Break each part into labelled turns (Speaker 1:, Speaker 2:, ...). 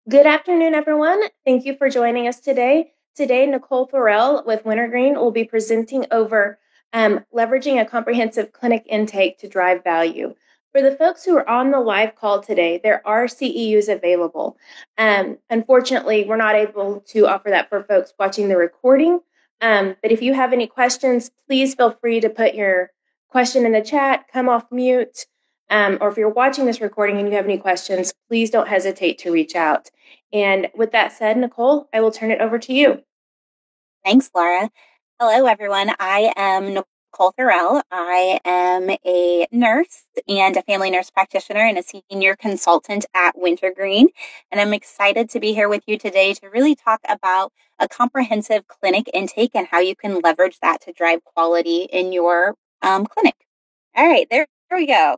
Speaker 1: Good afternoon, everyone. Thank you for joining us today. Today, Nicole Farrell with Wintergreen will be presenting over leveraging a comprehensive clinic intake to drive value. For the folks who are on the live call today, there are CEUs available. Unfortunately, we're not able to offer that for folks watching the recording. But if you have any questions, please feel free to put your question in the chat, come off mute, or if you're watching this recording and you have any questions, please don't hesitate to reach out. And with that said, Nicole, I will turn it over to you.
Speaker 2: Thanks, Laura. Hello, everyone. I am Nicole Farrell. I am a nurse and a family nurse practitioner and a senior consultant at Wintergreen. And I'm excited to be here with you today to really talk about a comprehensive clinic intake and how you can leverage that to drive quality in your clinic. All right, there we go.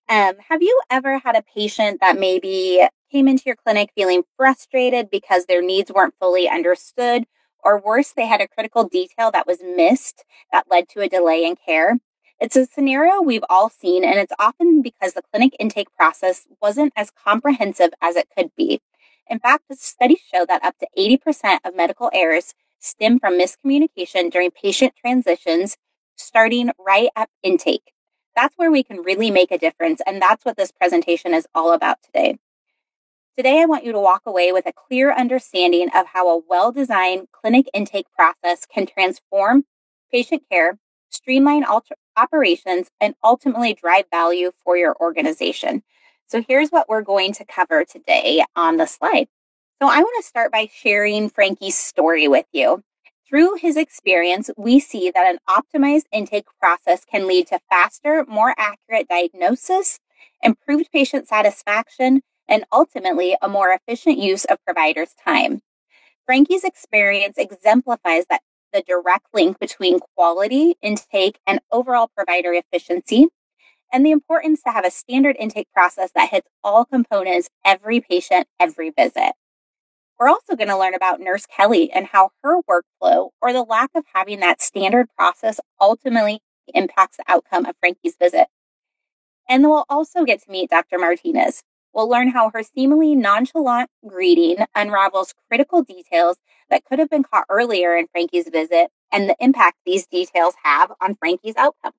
Speaker 2: Have you ever had a patient that maybe came into your clinic feeling frustrated because their needs weren't fully understood? Or worse, they had a critical detail that was missed that led to a delay in care? It's a scenario we've all seen, and it's often because the clinic intake process wasn't as comprehensive as it could be. In fact, the studies show that up to 80% of medical errors stem from miscommunication during patient transitions, starting right at intake. That's where we can really make a difference, and that's what this presentation is all about today. Today, I want you to walk away with a clear understanding of how a well-designed clinic intake process can transform patient care, streamline operations, and ultimately drive value for your organization. So here's what we're going to cover today on the slide. So I want to start by sharing Frankie's story with you. Through his experience, we see that an optimized intake process can lead to faster, more accurate diagnosis, improved patient satisfaction, and ultimately a more efficient use of providers' time. Frankie's experience exemplifies that the direct link between quality, intake, and overall provider efficiency, and the importance to have a standard intake process that hits all components, every patient, every visit. We're also going to learn about Nurse Kelly and how her workflow or the lack of having that standard process ultimately impacts the outcome of Frankie's visit. And we'll also get to meet Dr. Martinez. We'll learn how her seemingly nonchalant greeting unravels critical details that could have been caught earlier in Frankie's visit and the impact these details have on Frankie's outcome.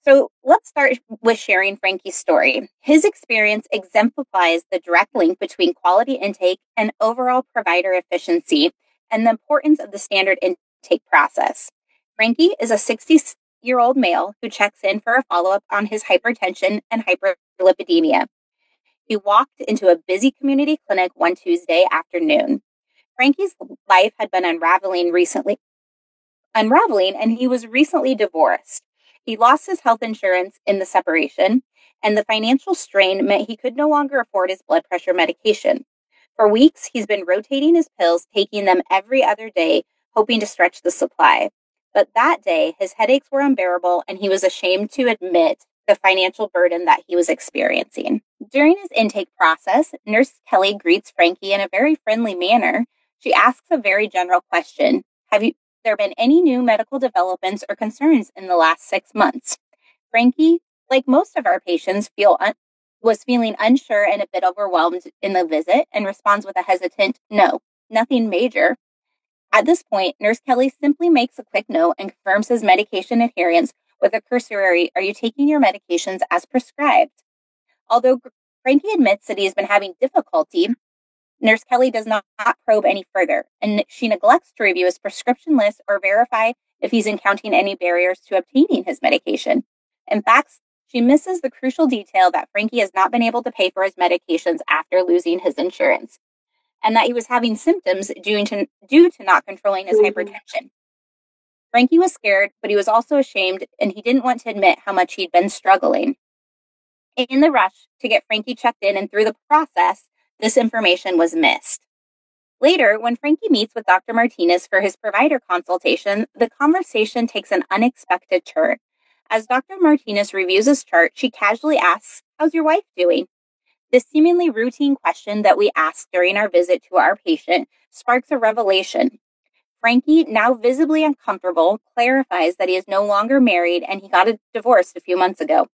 Speaker 2: So let's start with sharing Frankie's story. His experience exemplifies the direct link between quality intake and overall provider efficiency and the importance of the standard intake process. Frankie is a 60-year-old male who checks in for a follow-up on his hypertension and hyperlipidemia. He walked into a busy community clinic one Tuesday afternoon. Frankie's life had been unraveling, and he was recently divorced. He lost his health insurance in the separation, and the financial strain meant he could no longer afford his blood pressure medication. For weeks, he's been rotating his pills, taking them every other day, hoping to stretch the supply. But that day, his headaches were unbearable, and he was ashamed to admit the financial burden that he was experiencing. During his intake process, Nurse Kelly greets Frankie in a very friendly manner. She asks a very general question: Have there been any new medical developments or concerns in the last 6 months? Frankie, like most of our patients, was feeling unsure and a bit overwhelmed in the visit and responds with a hesitant, "No, nothing major." At this point, Nurse Kelly simply makes a quick note and confirms his medication adherence with a cursory, "Are you taking your medications as prescribed?" Although Frankie admits that he has been having difficulty, Nurse Kelly does not probe any further, and she neglects to review his prescription list or verify if he's encountering any barriers to obtaining his medication. In fact, she misses the crucial detail that Frankie has not been able to pay for his medications after losing his insurance, and that he was having symptoms due to not controlling his hypertension. Frankie was scared, but he was also ashamed, and he didn't want to admit how much he'd been struggling. In the rush to get Frankie checked in and through the process, this information was missed. Later, when Frankie meets with Dr. Martinez for his provider consultation, the conversation takes an unexpected turn. As Dr. Martinez reviews his chart, she casually asks, "How's your wife doing?" This seemingly routine question that we ask during our visit to our patient sparks a revelation. Frankie, now visibly uncomfortable, clarifies that he is no longer married and he got divorced a few months ago.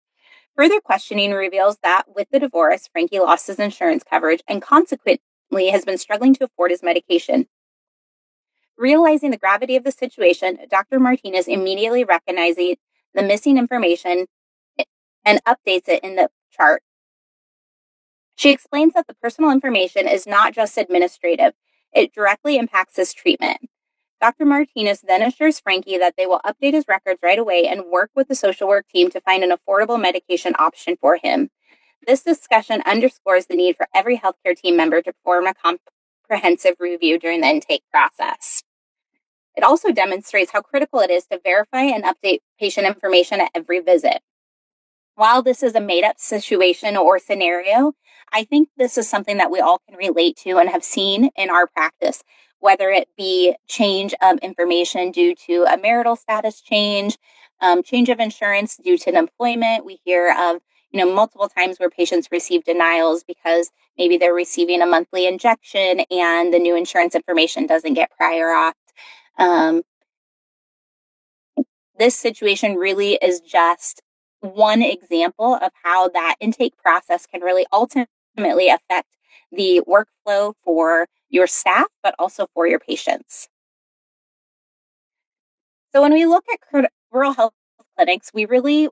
Speaker 2: Further questioning reveals that with the divorce, Frankie lost his insurance coverage and has been struggling to afford his medication. Realizing the gravity of the situation, Dr. Martinez immediately recognizes the missing information and updates it in the chart. She explains that the personal information is not just administrative, it directly impacts his treatment. Dr. Martinez then assures Frankie that they will update his records right away and work with the social work team to find an affordable medication option for him. This discussion underscores the need for every healthcare team member to perform a comprehensive review during the intake process. It also demonstrates how critical it is to verify and update patient information at every visit. While this is a made-up situation or scenario, I think this is something that we all can relate to and have seen in our practice, whether it be change of information due to a marital status change, change of insurance due to employment. We hear of multiple times where patients receive denials because maybe they're receiving a monthly injection and the new insurance information doesn't get prior auth. This situation really is just one example of how that intake process can really ultimately affect the workflow for your staff, but also for your patients. So when we look at rural health clinics, we really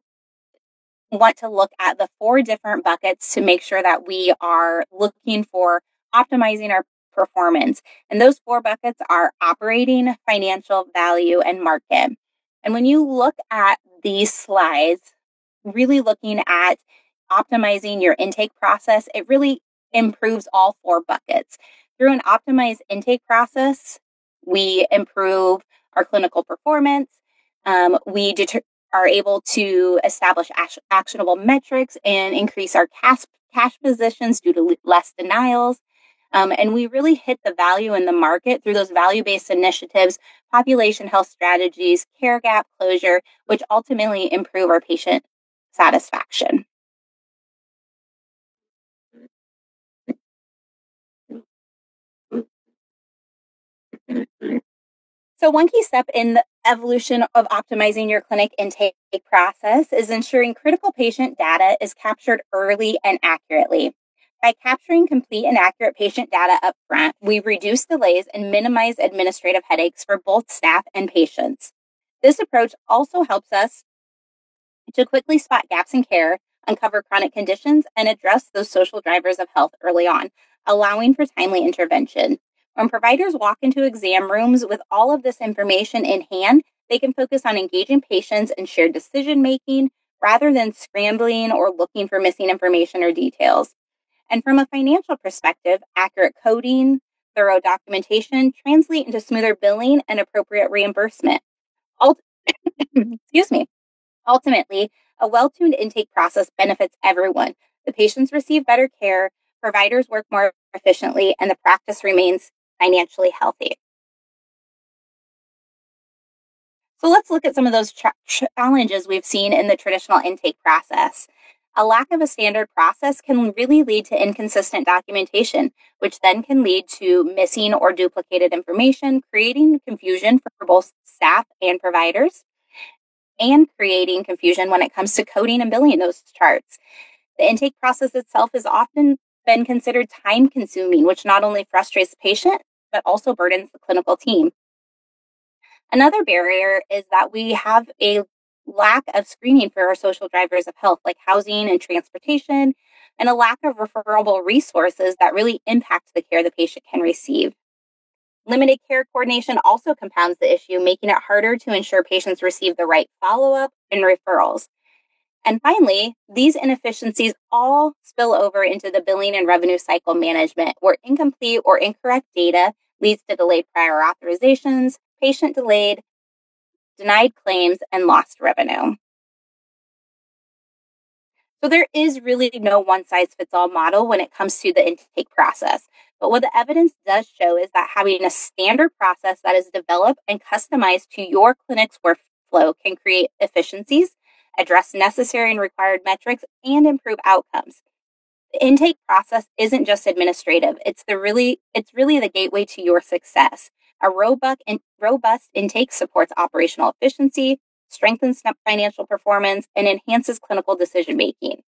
Speaker 2: want to look at the 4 different buckets to make sure that we are looking for optimizing our performance. And those 4 buckets are operating, financial, value, and market. And when you look at these slides, really looking at optimizing your intake process, it really improves all 4 buckets. Through an optimized intake process, we improve our clinical performance. We are able to establish actionable metrics and increase our cash positions due to less denials. And we really hit the value in the market through those value-based initiatives, population health strategies, care gap closure, which ultimately improve our patient satisfaction. So one key step in the evolution of optimizing your clinic intake process is ensuring critical patient data is captured early and accurately. By capturing complete and accurate patient data up front, we reduce delays and minimize administrative headaches for both staff and patients. This approach also helps us to quickly spot gaps in care, uncover chronic conditions, and address those social drivers of health early on, allowing for timely intervention. When providers walk into exam rooms with all of this information in hand, they can focus on engaging patients and shared decision making rather than scrambling or looking for missing information or details. And from a financial perspective, accurate coding, thorough documentation translate into smoother billing and appropriate reimbursement. Excuse me. Ultimately, a well-tuned intake process benefits everyone. The patients receive better care, providers work more efficiently, and the practice remains financially healthy. So let's look at some of those challenges we've seen in the traditional intake process. A lack of a standard process can really lead to inconsistent documentation, which then can lead to missing or duplicated information, creating confusion for both staff and providers, and creating confusion when it comes to coding and billing those charts. The intake process itself has often been considered time-consuming, which not only frustrates the patient, but also burdens the clinical team. Another barrier is that we have a lack of screening for our social drivers of health, like housing and transportation, and a lack of referable resources that really impact the care the patient can receive. Limited care coordination also compounds the issue, making it harder to ensure patients receive the right follow-up and referrals. And finally, these inefficiencies all spill over into the billing and revenue cycle management, where incomplete or incorrect data leads to delayed prior authorizations, patient denied claims, and lost revenue. So there is really no one-size-fits-all model when it comes to the intake process. But what the evidence does show is that having a standard process that is developed and customized to your clinic's workflow can create efficiencies, address necessary and required metrics, and improve outcomes. The intake process isn't just administrative. It's really the gateway to your success. A robust intake supports operational efficiency, strengthens financial performance, and enhances clinical decision-making.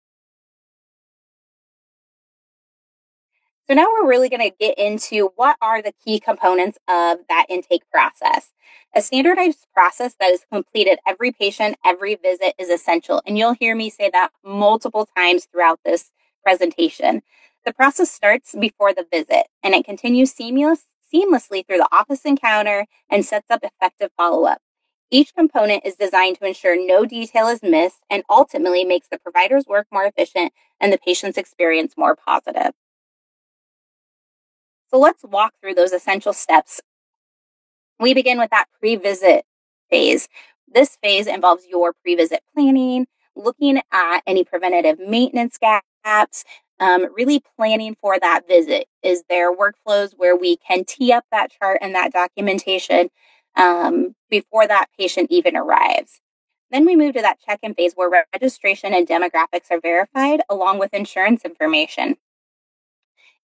Speaker 2: So now we're really going to get into what are the key components of that intake process. A standardized process that is completed every patient, every visit is essential. And you'll hear me say that multiple times throughout this presentation. The process starts before the visit and it continues seamlessly through the office encounter and sets up effective follow-up. Each component is designed to ensure no detail is missed and ultimately makes the provider's work more efficient and the patient's experience more positive. So let's walk through those essential steps. We begin with that pre-visit phase. This phase involves your pre-visit planning, looking at any preventative maintenance gaps, really planning for that visit. Is there workflows where we can tee up that chart and that documentation before that patient even arrives? Then we move to that check-in phase where registration and demographics are verified along with insurance information.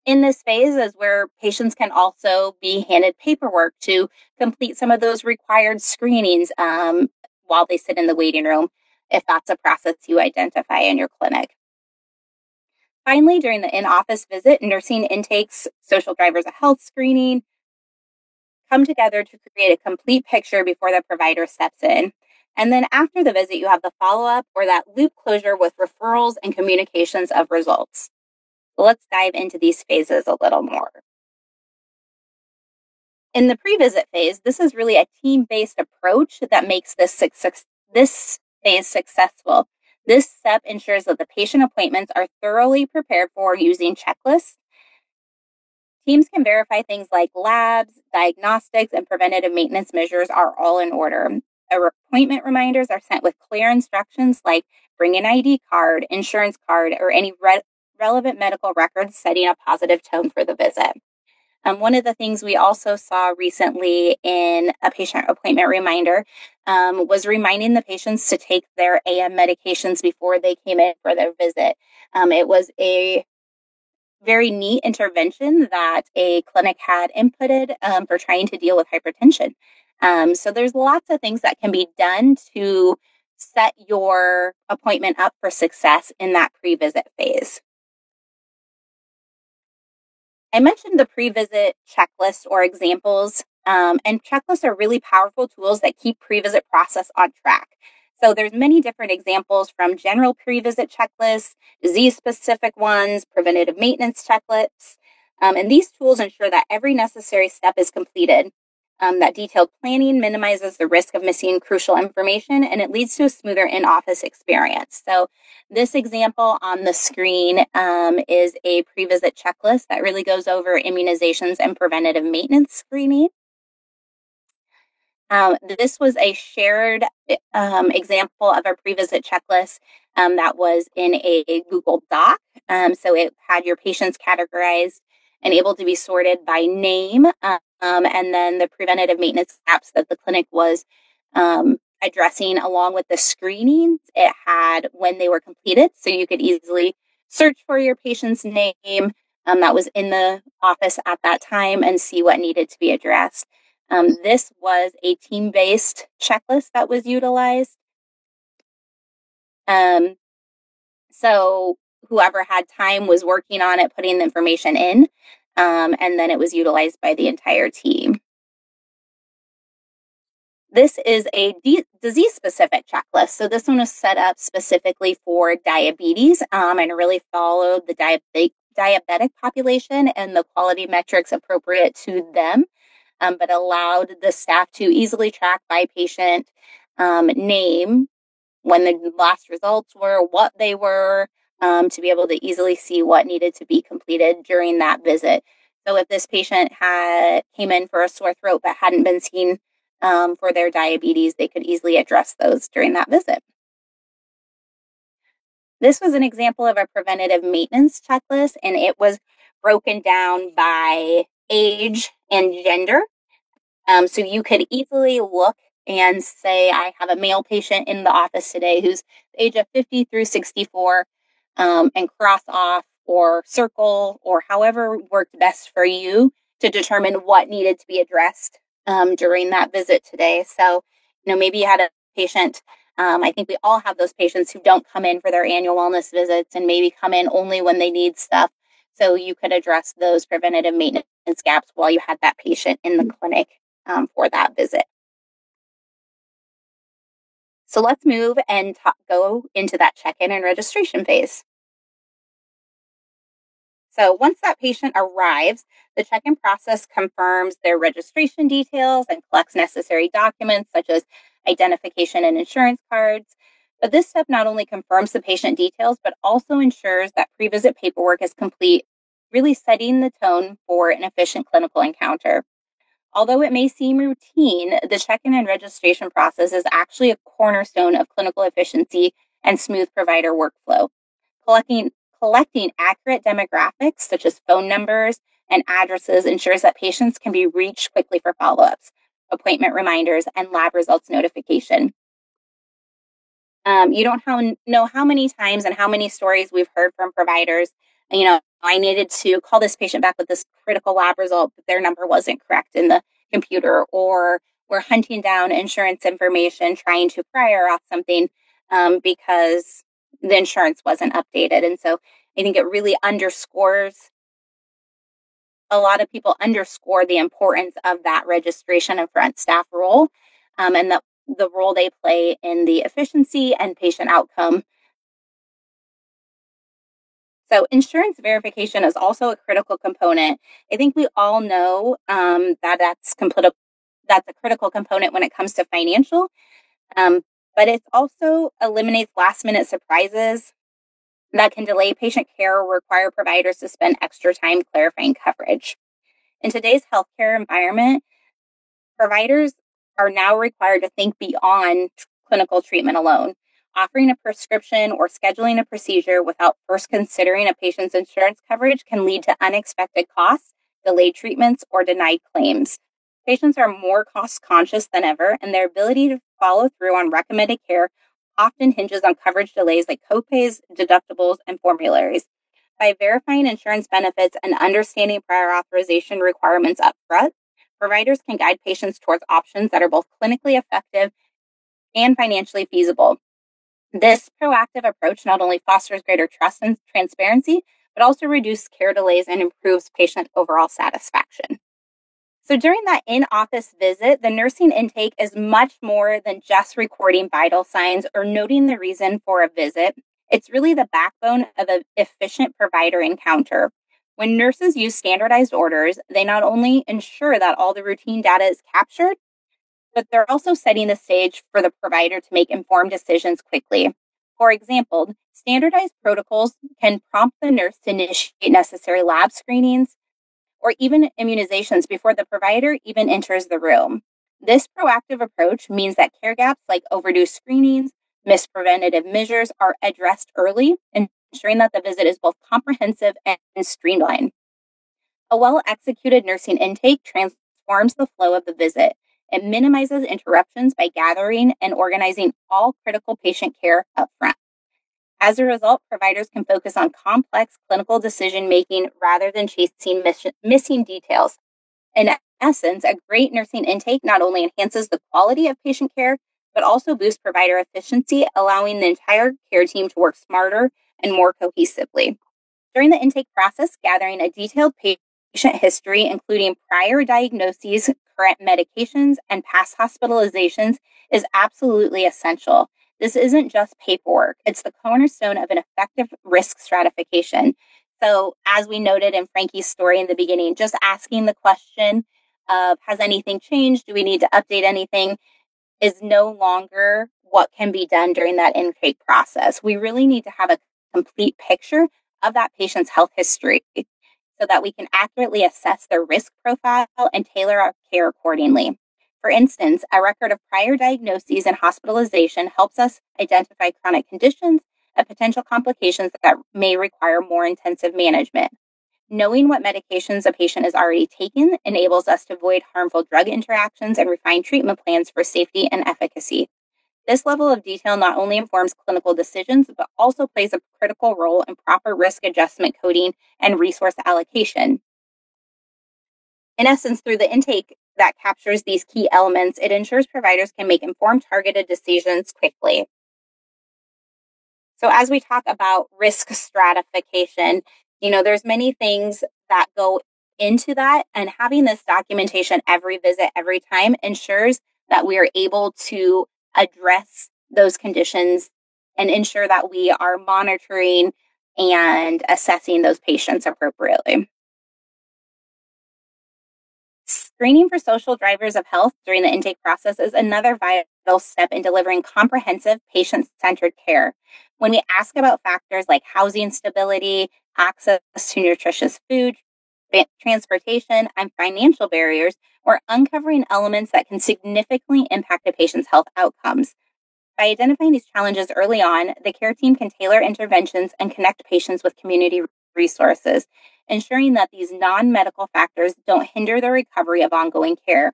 Speaker 2: In this phase is where patients can also be handed paperwork to complete some of those required screenings while they sit in the waiting room, if that's a process you identify in your clinic. Finally, during the in-office visit, nursing intakes, social drivers of health screening come together to create a complete picture before the provider steps in. And then after the visit, you have the follow-up or that loop closure with referrals and communications of results. Let's dive into these phases a little more. In the pre-visit phase, this is really a team-based approach that makes this phase successful. This step ensures that the patient appointments are thoroughly prepared for using checklists. Teams can verify things like labs, diagnostics, and preventative maintenance measures are all in order. Appointment reminders are sent with clear instructions like bring an ID card, insurance card, or any relevant medical records, setting a positive tone for the visit. One of the things we also saw recently in a patient appointment reminder was reminding the patients to take their AM medications before they came in for their visit. It was a very neat intervention that a clinic had inputted for trying to deal with hypertension. So there's lots of things that can be done to set your appointment up for success in that pre-visit phase. I mentioned the pre-visit checklists or examples, and checklists are really powerful tools that keep pre-visit process on track. So there's many different examples from general pre-visit checklists, disease-specific ones, preventative maintenance checklists, and these tools ensure that every necessary step is completed. That detailed planning minimizes the risk of missing crucial information, and it leads to a smoother in-office experience. So this example on the screen is a pre-visit checklist that really goes over immunizations and preventative maintenance screening. This was a shared example of a pre-visit checklist that was in a Google Doc. So it had your patients categorized and able to be sorted by name, and then the preventative maintenance gaps that the clinic was addressing along with the screenings it had when they were completed. So you could easily search for your patient's name that was in the office at that time and see what needed to be addressed. This was a team-based checklist that was utilized. So whoever had time was working on it, putting the information in, and then it was utilized by the entire team. This is a disease-specific checklist. So this one was set up specifically for diabetes and really followed the diabetic population and the quality metrics appropriate to them, but allowed the staff to easily track by patient name, when the last results were, what they were, to be able to easily see what needed to be completed during that visit. So if this patient came in for a sore throat but hadn't been seen for their diabetes, they could easily address those during that visit. This was an example of a preventative maintenance checklist, and it was broken down by age and gender. So you could easily look and say, I have a male patient in the office today who's the age of 50 through 64, and cross off or circle or however worked best for you to determine what needed to be addressed during that visit today. So, maybe you had a patient, I think we all have those patients who don't come in for their annual wellness visits and maybe come in only when they need stuff. so you could address those preventative maintenance gaps while you had that patient in the clinic for that visit. So let's move and go into that check-in and registration phase. So once that patient arrives, the check-in process confirms their registration details and collects necessary documents such as identification and insurance cards. But this step not only confirms the patient details, but also ensures that pre-visit paperwork is complete, really setting the tone for an efficient clinical encounter. Although it may seem routine, the check-in and registration process is actually a cornerstone of clinical efficiency and smooth provider workflow. Collecting accurate demographics, such as phone numbers and addresses, ensures that patients can be reached quickly for follow-ups, appointment reminders, and lab results notification. You don't know how many times and how many stories we've heard from providers. I needed to call this patient back with this critical lab result, but their number wasn't correct in the computer, or we're hunting down insurance information, trying to prior auth something because the insurance wasn't updated. And so I think it really a lot of people underscore the importance of that registration and front staff role, and the role they play in the efficiency and patient outcome. So insurance verification is also a critical component. I think we all know that's a critical component when it comes to financial, but it also eliminates last-minute surprises that can delay patient care or require providers to spend extra time clarifying coverage. In today's healthcare environment, providers are now required to think beyond clinical treatment alone. Offering a prescription or scheduling a procedure without first considering a patient's insurance coverage can lead to unexpected costs, delayed treatments, or denied claims. Patients are more cost conscious than ever, and their ability to follow through on recommended care often hinges on coverage delays like copays, deductibles, and formularies. By verifying insurance benefits and understanding prior authorization requirements upfront, providers can guide patients towards options that are both clinically effective and financially feasible. This proactive approach not only fosters greater trust and transparency, but also reduces care delays and improves patient overall satisfaction. So during that in-office visit, the nursing intake is much more than just recording vital signs or noting the reason for a visit. It's really the backbone of an efficient provider encounter. When nurses use standardized orders, they not only ensure that all the routine data is captured, but they're also setting the stage for the provider to make informed decisions quickly. For example, standardized protocols can prompt the nurse to initiate necessary lab screenings or even immunizations before the provider even enters the room. This proactive approach means that care gaps like overdue screenings, missed preventative measures are addressed early, ensuring that the visit is both comprehensive and streamlined. A well-executed nursing intake transforms the flow of the visit. It minimizes interruptions by gathering and organizing all critical patient care up front. As a result, providers can focus on complex clinical decision-making rather than chasing missing details. In essence, a great nursing intake not only enhances the quality of patient care, but also boosts provider efficiency, allowing the entire care team to work smarter and more cohesively. During the intake process, gathering a detailed patient history, including prior diagnoses, current medications, and past hospitalizations, is absolutely essential. This isn't just paperwork. It's the cornerstone of an effective risk stratification. So as we noted in Frankie's story in the beginning, just asking the question of, has anything changed? Do we need to update anything? Is no longer what can be done during that intake process. We really need to have a complete picture of that patient's health history so that we can accurately assess their risk profile and tailor our care accordingly. For instance, a record of prior diagnoses and hospitalization helps us identify chronic conditions and potential complications that may require more intensive management. Knowing what medications a patient has already taken enables us to avoid harmful drug interactions and refine treatment plans for safety and efficacy. This level of detail not only informs clinical decisions, but also plays a critical role in proper risk adjustment coding and resource allocation. In essence, through the intake that captures these key elements, it ensures providers can make informed, targeted decisions quickly. So as we talk about risk stratification, There's many things that go into that, and having this documentation every visit, every time ensures that we are able to address those conditions and ensure that we are monitoring and assessing those patients appropriately. Screening for social drivers of health during the intake process is another vital step in delivering comprehensive patient-centered care. When we ask about factors like housing stability, access to nutritious food, transportation, and financial barriers, we're uncovering elements that can significantly impact a patient's health outcomes. By identifying these challenges early on, the care team can tailor interventions and connect patients with community resources, ensuring that these non-medical factors don't hinder the recovery of ongoing care.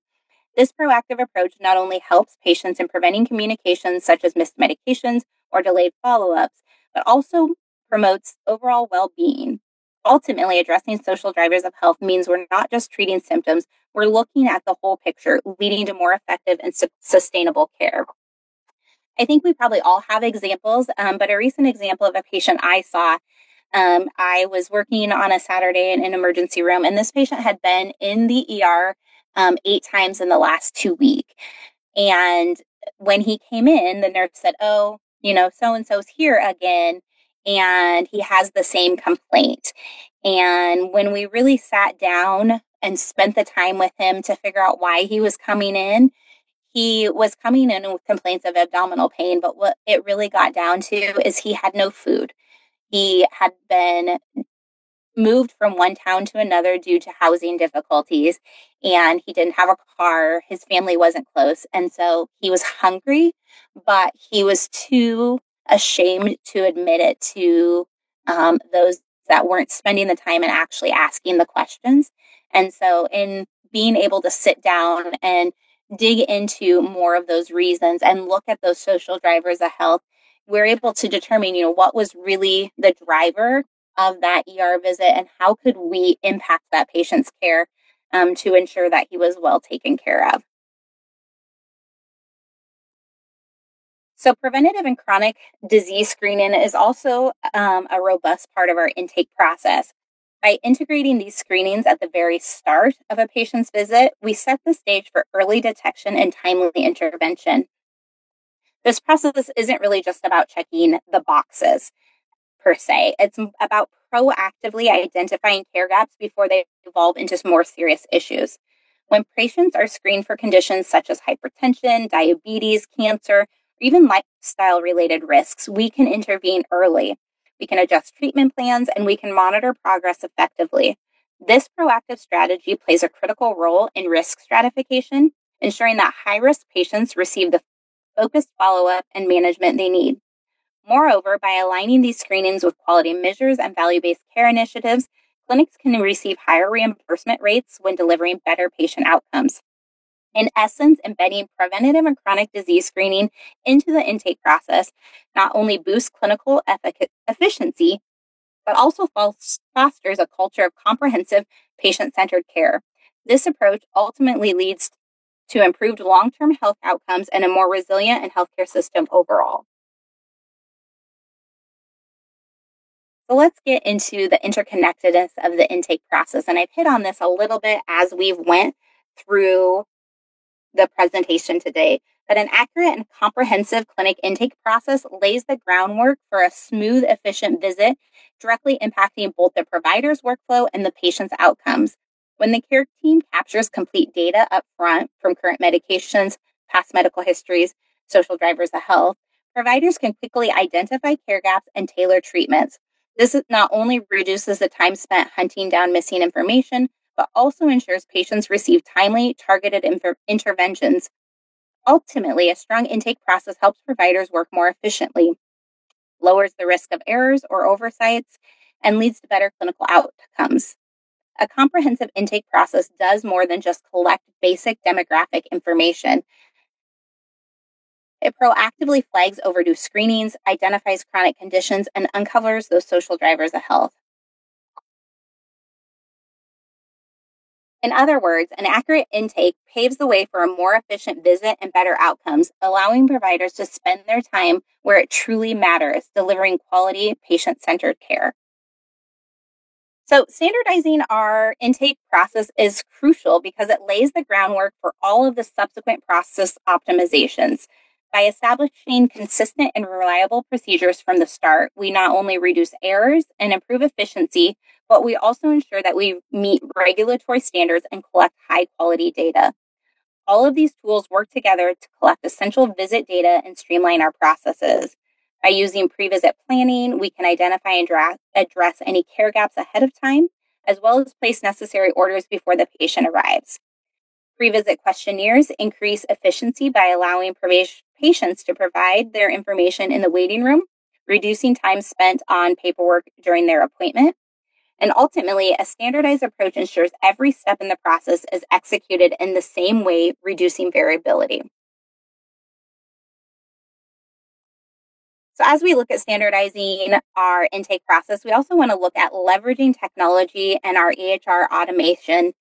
Speaker 2: This proactive approach not only helps patients in preventing communications such as missed medications or delayed follow-ups, but also promotes overall well-being. Ultimately, addressing social drivers of health means we're not just treating symptoms, we're looking at the whole picture, leading to more effective and sustainable care. I think we probably all have examples, but a recent example of a patient I saw, I was working on a Saturday in an emergency room, and this patient had been in the ER 8 times in the last 2 weeks. And when he came in, the nurse said, "Oh, so-and-so's here again, and he has the same complaint." And when we really sat down and spent the time with him to figure out why he was coming in, he was coming in with complaints of abdominal pain, but what it really got down to is he had no food. He had been moved from one town to another due to housing difficulties, and he didn't have a car. His family wasn't close, and so he was hungry, but he was too ashamed to admit it to those that weren't spending the time and actually asking the questions. And so in being able to sit down and dig into more of those reasons and look at those social drivers of health, we're able to determine, what was really the driver of that ER visit and how could we impact that patient's care to ensure that he was well taken care of. So preventative and chronic disease screening is also a robust part of our intake process. By integrating these screenings at the very start of a patient's visit, we set the stage for early detection and timely intervention. This process isn't really just about checking the boxes per se. It's about proactively identifying care gaps before they evolve into more serious issues. When patients are screened for conditions such as hypertension, diabetes, cancer, or even lifestyle-related risks, we can intervene early. We can adjust treatment plans, and we can monitor progress effectively. This proactive strategy plays a critical role in risk stratification, ensuring that high-risk patients receive the focused follow-up and management they need. Moreover, by aligning these screenings with quality measures and value-based care initiatives, clinics can receive higher reimbursement rates when delivering better patient outcomes. In essence, embedding preventative and chronic disease screening into the intake process not only boosts clinical efficiency, but also fosters a culture of comprehensive patient-centered care. This approach ultimately leads to improved long-term health outcomes and a more resilient and healthcare system overall. So let's get into the interconnectedness of the intake process. And I've hit on this a little bit as we've went through the presentation today. But an accurate and comprehensive clinic intake process lays the groundwork for a smooth, efficient visit, directly impacting both the provider's workflow and the patient's outcomes. When the care team captures complete data up front from current medications, past medical histories, social drivers of health, providers can quickly identify care gaps and tailor treatments. This not only reduces the time spent hunting down missing information, but also ensures patients receive timely, targeted interventions. Ultimately, a strong intake process helps providers work more efficiently, lowers the risk of errors or oversights, and leads to better clinical outcomes. A comprehensive intake process does more than just collect basic demographic information. It proactively flags overdue screenings, identifies chronic conditions, and uncovers those social drivers of health. In other words, an accurate intake paves the way for a more efficient visit and better outcomes, allowing providers to spend their time where it truly matters, delivering quality, patient-centered care. So standardizing our intake process is crucial because it lays the groundwork for all of the subsequent process optimizations. By establishing consistent and reliable procedures from the start, we not only reduce errors and improve efficiency, but we also ensure that we meet regulatory standards and collect high quality data. All of these tools work together to collect essential visit data and streamline our processes. By using pre-visit planning, we can identify and address any care gaps ahead of time, as well as place necessary orders before the patient arrives. Pre-visit questionnaires increase efficiency by allowing patients to provide their information in the waiting room, reducing time spent on paperwork during their appointment. And ultimately, a standardized approach ensures every step in the process is executed in the same way, reducing variability. So as we look at standardizing our intake process, we also want to look at leveraging technology and our EHR automation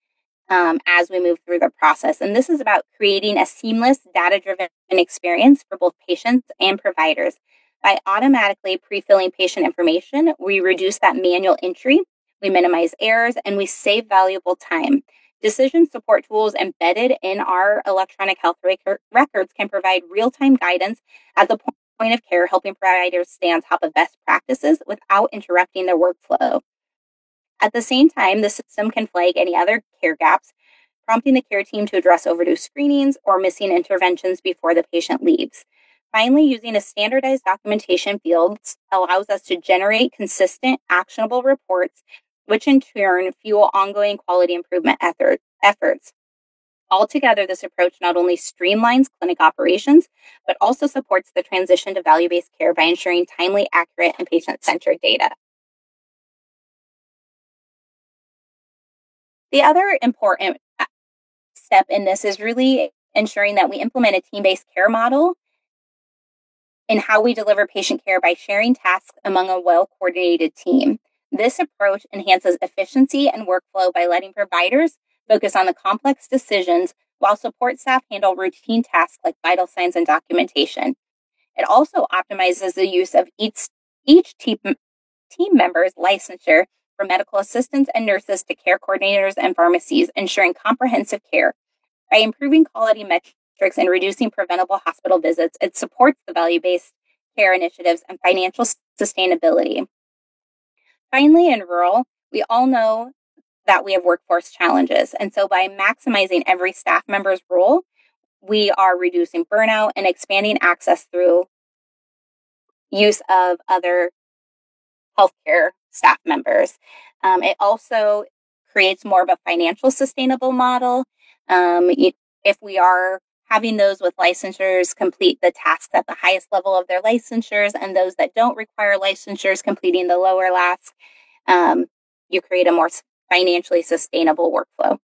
Speaker 2: as we move through the process. And this is about creating a seamless, data-driven experience for both patients and providers. By automatically pre-filling patient information, we reduce that manual entry, we minimize errors, and we save valuable time. Decision support tools embedded in our electronic health records can provide real-time guidance at the point of care, helping providers stay on top of best practices without interrupting their workflow. At the same time, the system can flag any other care gaps, prompting the care team to address overdue screenings or missing interventions before the patient leaves. Finally, using a standardized documentation field allows us to generate consistent, actionable reports, which in turn fuel ongoing quality improvement efforts. Altogether, this approach not only streamlines clinic operations, but also supports the transition to value-based care by ensuring timely, accurate, and patient-centered data. The other important step in this is really ensuring that we implement a team-based care model in how we deliver patient care by sharing tasks among a well-coordinated team. This approach enhances efficiency and workflow by letting providers focus on the complex decisions while support staff handle routine tasks like vital signs and documentation. It also optimizes the use of each team member's licensure from medical assistants and nurses to care coordinators and pharmacies, ensuring comprehensive care. By improving quality metrics and reducing preventable hospital visits, it supports the value-based care initiatives and financial sustainability. Finally, in rural, we all know that we have workforce challenges. And so by maximizing every staff member's role, we are reducing burnout and expanding access through use of other healthcare staff members. It also creates more of a financial sustainable model. If we are having those with licensures complete the tasks at the highest level of their licensures and those that don't require licensures completing the lower tasks, you create a more financially sustainable workflow.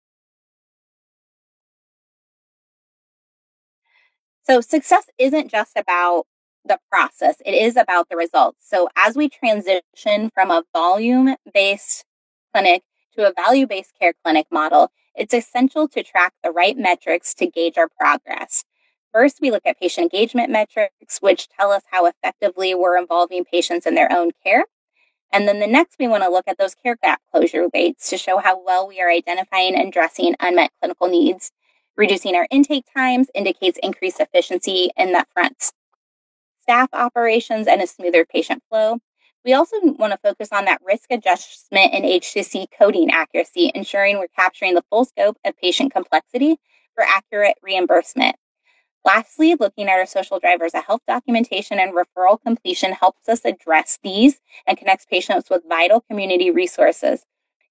Speaker 2: So success isn't just about the process, it is about the results. So as we transition from a volume-based clinic to a value-based care clinic model, it's essential to track the right metrics to gauge our progress. First, we look at patient engagement metrics, which tell us how effectively we're involving patients in their own care. And then the next, we want to look at those care gap closure rates to show how well we are identifying and addressing unmet clinical needs. Reducing our intake times indicates increased efficiency in that front staff operations and a smoother patient flow. We also want to focus on that risk adjustment and HCC coding accuracy, ensuring we're capturing the full scope of patient complexity for accurate reimbursement. Lastly, looking at our social drivers of health documentation and referral completion helps us address these and connects patients with vital community resources.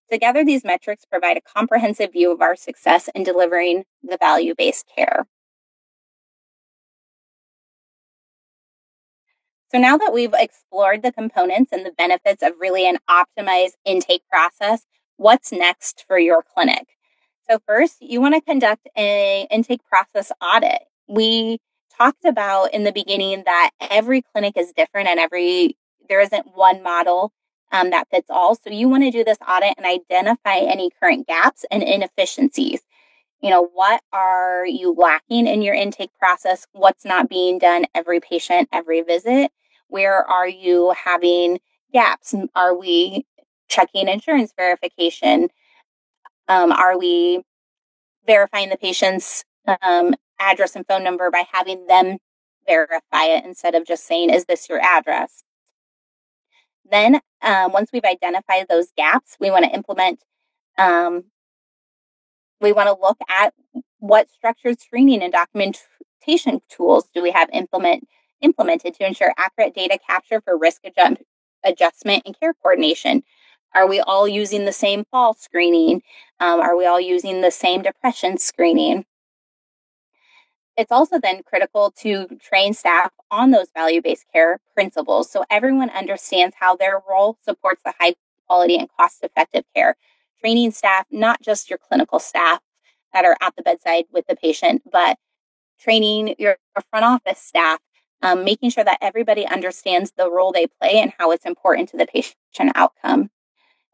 Speaker 2: Together, these metrics provide a comprehensive view of our success in delivering the value-based care. So now that we've explored the components and the benefits of really an optimized intake process, what's next for your clinic? So first, you want to conduct an intake process audit. We talked about in the beginning that every clinic is different and there isn't one model that fits all. So you want to do this audit and identify any current gaps and inefficiencies. What are you lacking in your intake process? What's not being done every patient, every visit? Where are you having gaps? Are we checking insurance verification? Are we verifying the patient's address and phone number by having them verify it instead of just saying, is this your address? Then once we've identified those gaps, we want to implement, we want to look at what structured screening and documentation tools do we have implemented to ensure accurate data capture for risk adjustment and care coordination. Are we all using the same fall screening? Are we all using the same depression screening? It's also then critical to train staff on those value-based care principles so everyone understands how their role supports the high quality and cost-effective care. Training staff, not just your clinical staff that are at the bedside with the patient, but training your front office staff, making sure that everybody understands the role they play and how it's important to the patient outcome.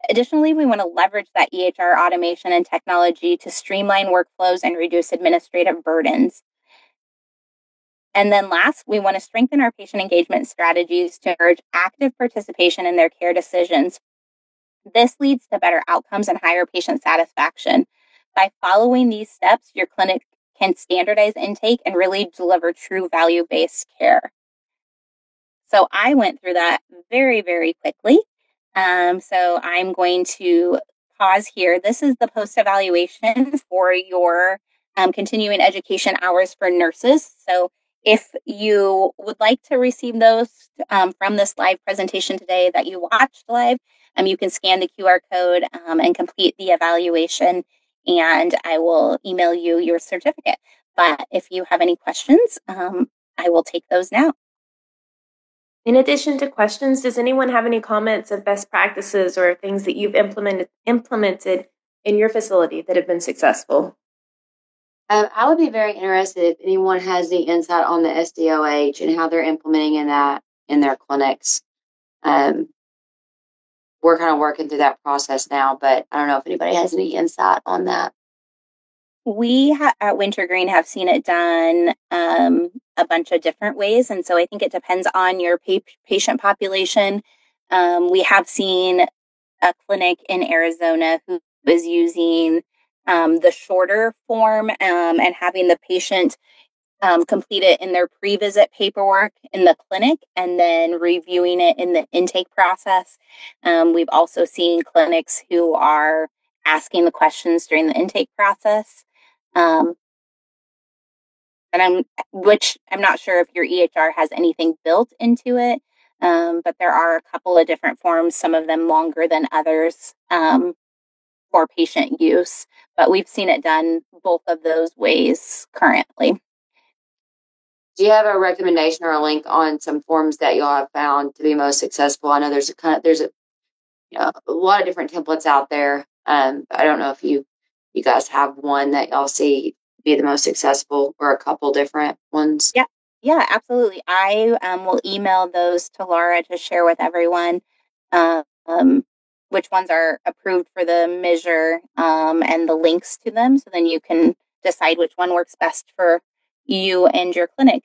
Speaker 2: Additionally, we want to leverage that EHR automation and technology to streamline workflows and reduce administrative burdens. And then last, we want to strengthen our patient engagement strategies to encourage active participation in their care decisions. This leads to better outcomes and higher patient satisfaction. By following these steps, your clinic can standardize intake and really deliver true value-based care. So I went through that very, very quickly. So I'm going to pause here. This is the post-evaluation for your continuing education hours for nurses. So if you would like to receive those from this live presentation today that you watched live, you can scan the QR code and complete the evaluation, and I will email you your certificate. But if you have any questions, I will take those now.
Speaker 1: In addition to questions, does anyone have any comments of best practices or things that you've implemented in your facility that have been successful?
Speaker 3: I would be very interested if anyone has any insight on the SDOH and how they're implementing that in their clinics. We're kind of working through that process now, but I don't know if anybody has any insight on that.
Speaker 2: We at Wintergreen have seen it done a bunch of different ways, and so I think it depends on your patient population. We have seen a clinic in Arizona who is using the shorter form and having the patient complete it in their pre-visit paperwork in the clinic and then reviewing it in the intake process. We've also seen clinics who are asking the questions during the intake process. Which I'm not sure if your EHR has anything built into it, but there are a couple of different forms, some of them longer than others for patient use. But we've seen it done both of those ways currently.
Speaker 3: Do you have a recommendation or a link on some forms that y'all have found to be most successful? I know there's a lot of different templates out there. I don't know if you guys have one that y'all see be the most successful or a couple different ones.
Speaker 2: Yeah, absolutely. I will email those to Laura to share with everyone which ones are approved for the measure and the links to them. So then you can decide which one works best for you and your clinic.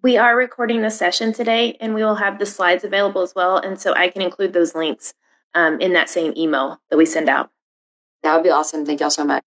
Speaker 1: We are recording the session today, and we will have the slides available as well. And so I can include those links in that same email that we send out.
Speaker 3: That would be awesome. Thank y'all so much.